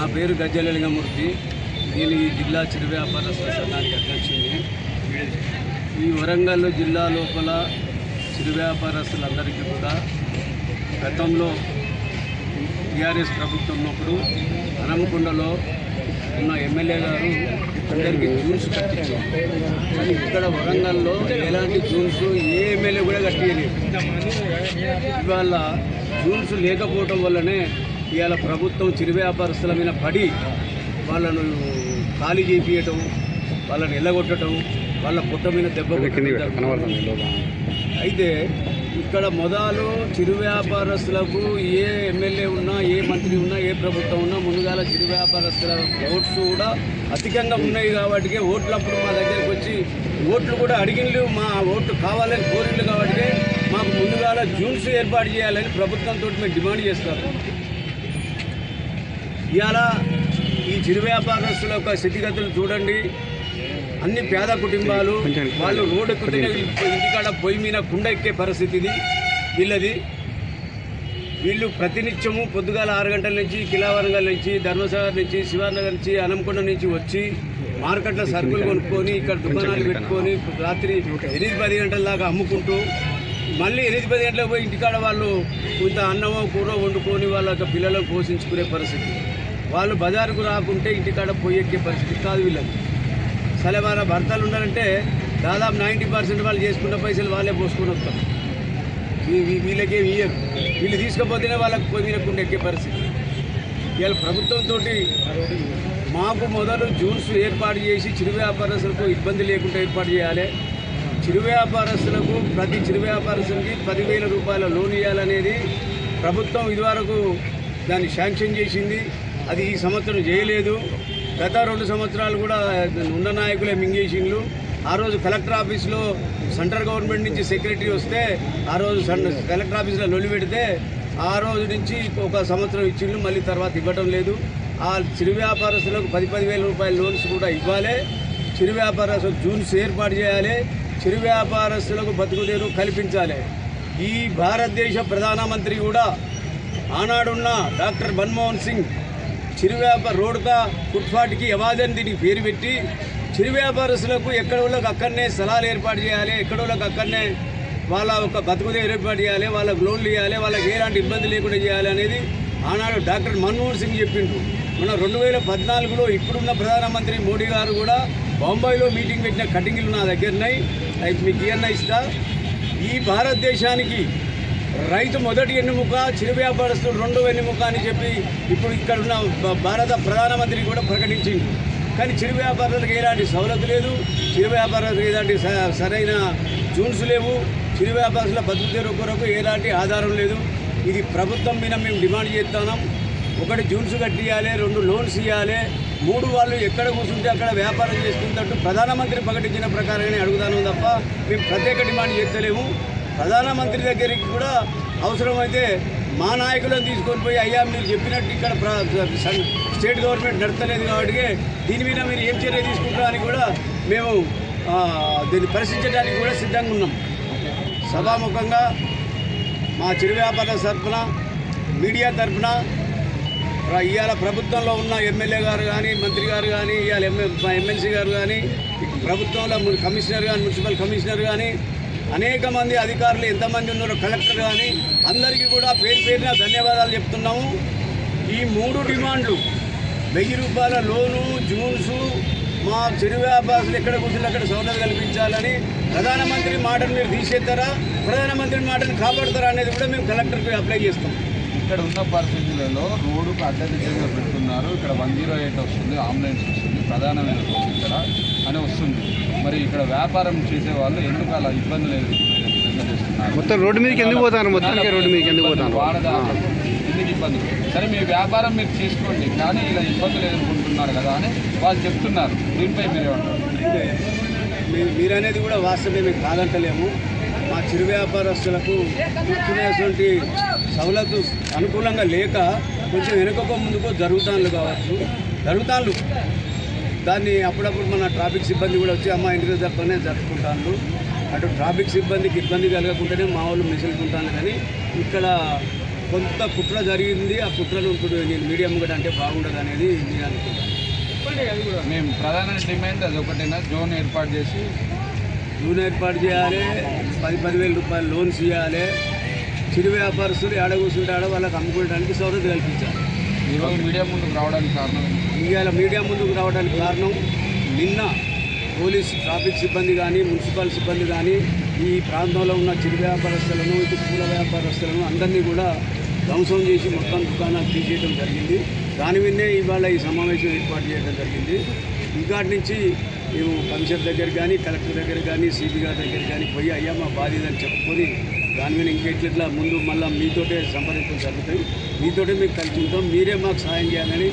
నా పేరు గజ్జల లింగమూర్తి. నేను ఈ జిల్లా చిరు వ్యాపారస్తుల సంఘానికి అధ్యక్షుడిని. ఈ వరంగల్ జిల్లా లోపల చిరు వ్యాపారస్తులందరికీ కూడా గతంలో టీఆర్ఎస్ ప్రభుత్వం ఉన్నప్పుడు హనంకొండలో ఉన్న ఎమ్మెల్యే గారు అందరికీ జూన్స్ కట్టించారు. కానీ ఇక్కడ వరంగల్లో ఎలాంటి జూన్స్ ఏ ఎమ్మెల్యే కూడా కట్టియలేదు. ఇవాళ జూన్స్ లేకపోవటం వల్లనే ఇవాళ ప్రభుత్వం చిరు వ్యాపారస్తుల మీద పడి వాళ్ళను ఖాళీ చేయించటం, వాళ్ళని ఎల్లగొట్టడం, వాళ్ళ పుట్ట మీద దెబ్బ కొట్టడం. అయితే ఇక్కడ మొదలు చిరు వ్యాపారస్తులకు ఏ ఎమ్మెల్యే ఉన్నా, ఏ మంత్రి ఉన్నా, ఏ ప్రభుత్వం ఉన్నా ముందుగాల చిరు వ్యాపారస్తుల ఓట్స్ కూడా అధికంగా ఉన్నాయి. కాబట్టి ఓట్లప్పుడు మా దగ్గరికి వచ్చి ఓట్లు కూడా అడిగినలు, మా ఓట్లు కావాలని కోరినలు. కాబట్టి మాకు ముందుగాల జూన్స్ ఏర్పాటు చేయాలని ప్రభుత్వంతో మేము డిమాండ్ చేస్తాము. ఇవాళ ఈ చిరు వ్యాపారస్తుల యొక్క స్థితిగతులు చూడండి. అన్ని పేద కుటుంబాలు, వాళ్ళు రోడ్డు ఎక్కుతున్న ఇంటికాడ పొయ్యి మీద కుండ ఎక్కే పరిస్థితి ఇది వీళ్ళది. వీళ్ళు ప్రతినిత్యము పొద్దుగాల 6 గంటల నుంచి కిలావరంగల్ నుంచి, ధర్మసాగర్ నుంచి, శివానగర్ నుంచి, హనంకొండ నుంచి వచ్చి మార్కెట్లో సరుకులు కొనుక్కొని ఇక్కడ దుకాణాలు పెట్టుకొని రాత్రి 8-10 గంటల దాకా అమ్ముకుంటూ మళ్ళీ 8-10 గంటలకు పోయి ఇంటికాడ వాళ్ళు కొంత అన్నమో కూర వండుకొని వాళ్ళ పిల్లలను పోషించుకునే పరిస్థితి. వాళ్ళు బజారుకు రాకుంటే ఇంటికాడ పొయ్యి ఎక్కే పరిస్థితి కాదు వీళ్ళకి. సరే వాళ్ళ భర్తలు ఉన్నారంటే దాదాపు 90% వాళ్ళు చేసుకున్న పైసలు వాళ్ళే పోసుకొని వస్తారు. వీళ్ళకేమి ఇయ్యరు. వీళ్ళు తీసుకపోతేనే వాళ్ళకి పొయ్యి మీద కుండ ఎక్కే పరిస్థితి. ఇవాళ ప్రభుత్వంతో మాకు మొదలు జూన్స్ ఏర్పాటు చేసి చిరు వ్యాపారస్తులకు ఇబ్బంది లేకుండా ఏర్పాటు చేయాలి. చిరు వ్యాపారస్తులకు ప్రతి చిరు వ్యాపారస్తులకి 10,000 రూపాయల లోన్ ఇవ్వాలనేది ప్రభుత్వం ఇదివరకు దాన్ని శాంక్షన్ చేసింది. అది ఈ సంవత్సరం చేయలేదు. గత 2 సంవత్సరాలు కూడా ఉన్న నాయకులే మింగేసిండ్లు. ఆ రోజు కలెక్టర్ ఆఫీస్లో సెంట్రల్ గవర్నమెంట్ నుంచి సెక్రటరీ వస్తే ఆ రోజు కలెక్టర్ ఆఫీస్లో లొల్లి పెడితే ఆ రోజు నుంచి 1 సంవత్సరం ఇచ్చిండ్లు. మళ్ళీ తర్వాత ఇవ్వటం లేదు. ఆ చిరు వ్యాపారస్తులకు 10,000 రూపాయల లోన్స్ కూడా ఇవ్వాలి. చిరు వ్యాపారస్తులకు జూన్స్ ఏర్పాటు చేయాలి. చిరు వ్యాపారస్తులకు బతుకుదేరు కల్పించాలి. ఈ భారతదేశ ప్రధానమంత్రి కూడా ఆనాడున్న డాక్టర్ మన్మోహన్ సింగ్ చిరు వ్యాపార రోడ్కా ఫుట్పాత్కి యవాదని దీనికి పేరు పెట్టి చిరు వ్యాపారస్తులకు ఎక్కడోళ్ళకి అక్కడనే స్థలాలు ఏర్పాటు చేయాలి, ఎక్కడోళ్ళకి అక్కడనే వాళ్ళ ఒక బతుకుదేరు ఏర్పాటు చేయాలి, వాళ్ళకు లోన్లు ఇవ్వాలి, వాళ్ళకి ఎలాంటి ఇబ్బంది లేకుండా చేయాలి అనేది ఆనాడు డాక్టర్ మన్మోహన్ సింగ్ చెప్పిండు. మన 2014లో ఇప్పుడున్న ప్రధానమంత్రి మోడీ గారు కూడా బాంబాయిలో మీటింగ్ పెట్టిన కటింగ్లు నా దగ్గరన్నాయి. అవి మీకు ఏమన్నా ఇస్తా. ఈ భారతదేశానికి రైతు మొదటి ఎన్నుముక, చిరు వ్యాపారస్తులు 2వ ఎన్నుముక అని చెప్పి ఇప్పుడు ఇక్కడ ఉన్న భారత ప్రధానమంత్రి కూడా ప్రకటించింది. కానీ చిరు వ్యాపారులకు ఎలాంటి సవలతు లేదు, చిరు వ్యాపారులకు ఎలాంటి సరైన జూన్స్ లేవు, చిరు వ్యాపారుల బతుకుదేరు కొరకు ఎలాంటి ఆధారం లేదు. ఇది ప్రభుత్వం మీద మేము డిమాండ్ చేస్తున్నాం. 1 జూన్స్ కట్టియాలి, 2 లోన్స్ ఇవ్వాలి, 3 వాళ్ళు ఎక్కడ కూర్చుంటే అక్కడ వ్యాపారం చేసుకున్నట్టు ప్రధానమంత్రి ప్రకటించిన ప్రకారంగానే అడుగుతాను తప్ప మేము ప్రత్యేక డిమాండ్ చేస్తలేము. ప్రధానమంత్రి దగ్గరికి కూడా అవసరమైతే మా నాయకులను తీసుకొని పోయి, అయ్యా మీరు చెప్పినట్టు ఇక్కడ స్టేట్ గవర్నమెంట్ నడతలేదు కాబట్టి దీని మీద మీరు ఏం చర్య తీసుకుంటారని కూడా మేము దీన్ని పరిశీలించడానికి కూడా సిద్ధంగా ఉన్నాం. సభాముఖంగా మా చిరు వ్యాపార తరఫున, మీడియా తరఫున ఇవాళ ప్రభుత్వంలో ఉన్న ఎమ్మెల్యే గారు కానీ, మంత్రి గారు కానీ, ఇవాళ ఎమ్మెల్సీ గారు కానీ, ప్రభుత్వంలో కమిషనర్ కానీ, మున్సిపల్ కమిషనర్ కానీ, అనేక మంది అధికారులు ఎంతమంది ఉన్నారో, కలెక్టర్ కానీ అందరికీ కూడా పేరున ధన్యవాదాలు చెప్తున్నాము. ఈ 3 డిమాండ్లు 1000 రూపాయల లోను, జూన్సు, మా చిరు వ్యాపారులు ఎక్కడ కూర్చుని అక్కడ సౌలభ్యం కల్పించాలని ప్రధానమంత్రి మాటను మీరు తీసేస్తారా, ప్రధానమంత్రి మాటను కాపాడతారా అనేది కూడా మేము కలెక్టర్కి అప్లై చేస్తాం. ఇక్కడ ఉన్న పరిస్థితులలో రోడ్డుకు అడ్డదిడ్డంగా పెడుతున్నారు. ఇక్కడ 108 వస్తుంది, అంబులెన్స్ వస్తుంది, ప్రధానమైన రోడ్డు ఇక్కడ అని వస్తుంది. మరి ఇక్కడ వ్యాపారం చేసే వాళ్ళు ఎందుకు అలా ఇబ్బందులు ఎదుర్కొంటున్నారు? మొత్తం రోడ్డు మీదకి ఎందుకు పోతారు? మొత్తానికి రోడ్డు మీదకి ఎందుకు పోతారు? ఎందుకు ఇబ్బందులు? సరే మీ వ్యాపారం మీరు చేసుకోండి, కానీ ఇలా ఇబ్బందులు ఎదుర్కొంటున్నారు కదా అని వాళ్ళు చెప్తున్నారు. దీనిపై మీరేమంటారు? మీరనేది కూడా వాస్తవమే, కాదంటలేము. మా చిరు వ్యాపారస్తులకు కూర్చునేటువంటి సవలతు అనుకూలంగా లేక కొంచెం వెనుకకో ముందుకో జరుగుతాన్లు దాన్ని అప్పుడప్పుడు మన ట్రాఫిక్ సిబ్బంది కూడా వచ్చి అమ్మ ఇంటి దగ్గరనే జరుపుకుంటాను. అటు ట్రాఫిక్ సిబ్బందికి ఇబ్బంది కలగకుండానే మా వాళ్ళు మెసులుకుంటాను. కానీ ఇక్కడ కొంత కుట్ర జరిగింది. ఆ కుట్రను ఇప్పుడు నేను మీడియా ముంగట అంటే బాగుండదు అనేది నేను అనుకుంటాను. మేము ప్రధాన డిమాండ్ అది ఒకటేనా, జోన్ ఏర్పాటు చేసి జూన్ ఏర్పాటు చేయాలి, 10,000 రూపాయలు లోన్స్ ఇవ్వాలి, చిరు వ్యాపారస్తులు ఏడ కూర్చుంటాడో వాళ్ళకి అమ్ముకోవడానికి సౌలభ్యం కల్పించాలి. ఈరోజు మీడియా ముందుకు రావడానికి కారణం ఏంటి? ఇవాళ మీడియా ముందుకు రావడానికి కారణం నిన్న పోలీస్ ట్రాఫిక్ సిబ్బంది కానీ మున్సిపల్ సిబ్బంది కానీ ఈ ప్రాంతంలో ఉన్న చిరు వ్యాపారస్తులను ఇటు పూల వ్యాపారస్తులను అందరినీ కూడా ధ్వంసం చేసి మొత్తం దుకాణాలు తీసేయడం జరిగింది. దాని మీదనే ఇవాళ ఈ సమావేశం ఏర్పాటు చేయడం జరిగింది. ఇంకాటి నుంచి మేము కమిషనర్ దగ్గర కానీ కలెక్టర్ దగ్గర కానీ సిపి గారి దగ్గర కానీ పోయి అయ్యా మా బాధ్యత అని చెప్పుకొని దాని మీద ఇంకెట్లా ముందు మళ్ళీ మీతోటే సంప్రదింపులు జరుగుతాయి, మీతోటే మీకు కలిసి ఉంటాం, మీరే మాకు సాయం చేయాలని